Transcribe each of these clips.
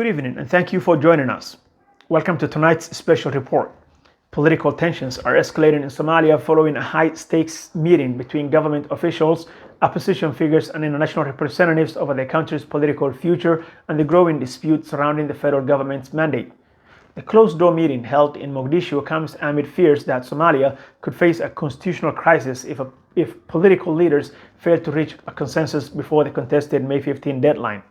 Good evening and thank you for joining us. Welcome to tonight's special report. Political tensions are escalating in Somalia following a high-stakes meeting between government officials, opposition figures, and international representatives over the country's political future and the growing dispute surrounding the federal government's mandate. The closed-door meeting held in Mogadishu comes amid fears that Somalia could face a constitutional crisis if political leaders fail to reach a consensus before the contested May 15 deadline.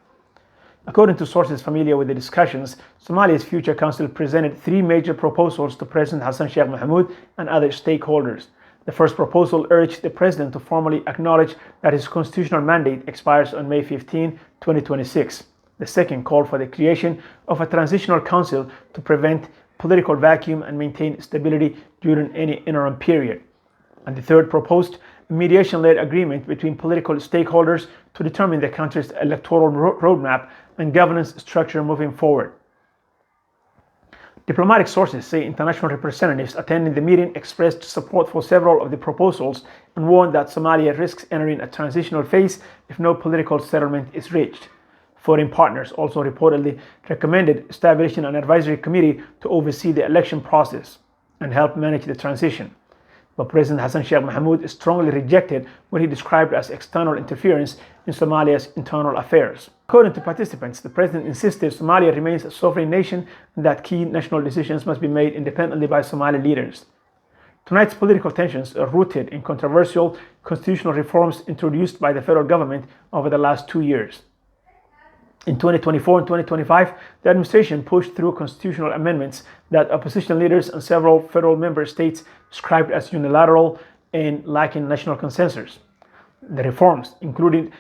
According to sources familiar with the discussions, Somalia's Future Council presented three major proposals to President Hassan Sheikh Mohamud and other stakeholders. The first proposal urged the president to formally acknowledge that his constitutional mandate expires on May 15, 2026. The second called for the creation of a transitional council to prevent political vacuum and maintain stability during any interim period. And the third proposed a mediation-led agreement between political stakeholders to determine the country's electoral roadmap and governance structure moving forward. Diplomatic sources say international representatives attending the meeting expressed support for several of the proposals and warned that Somalia risks entering a transitional phase if no political settlement is reached. Foreign partners also reportedly recommended establishing an advisory committee to oversee the election process and help manage the transition. But President Hassan Sheikh Mohamud strongly rejected what he described as external interference in Somalia's internal affairs. According to participants, the president insisted Somalia remains a sovereign nation and that key national decisions must be made independently by Somali leaders. Tonight's political tensions are rooted in controversial constitutional reforms introduced by the federal government over the last 2 years. In 2024 and 2025, the administration pushed through constitutional amendments that opposition leaders and several federal member states described as unilateral and lacking national consensus. The reforms included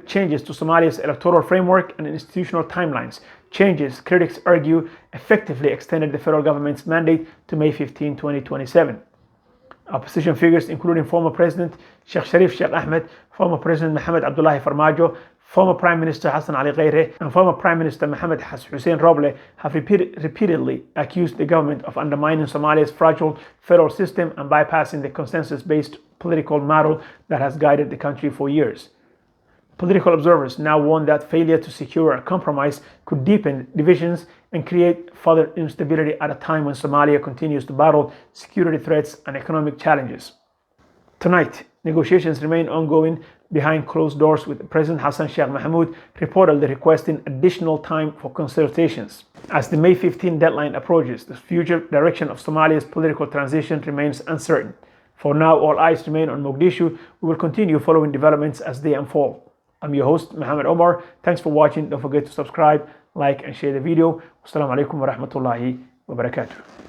changes to Somalia's electoral framework and institutional timelines. Changes, critics argue, effectively extended the federal government's mandate to May 15, 2027. Opposition figures including former President Sheikh Sharif Sheikh Ahmed, former President Mohamed Abdullahi Farmajo, former Prime Minister Hassan Ali Ghaire, and former Prime Minister Mohamed Hussein Roble have repeatedly accused the government of undermining Somalia's fragile federal system and bypassing the consensus-based political model that has guided the country for years. Political observers now warn that failure to secure a compromise could deepen divisions and create further instability at a time when Somalia continues to battle security threats and economic challenges. Tonight, negotiations remain ongoing behind closed doors, with President Hassan Sheikh Mohamud reportedly requesting additional time for consultations. As the May 15 deadline approaches, the future direction of Somalia's political transition remains uncertain. For now, all eyes remain on Mogadishu. We will continue following developments as they unfold. I'm your host, Mohammed Omar. Thanks for watching. Don't forget to subscribe, like, and share the video. Wassalamu alaikum wa rahmatullahi wa barakatuh.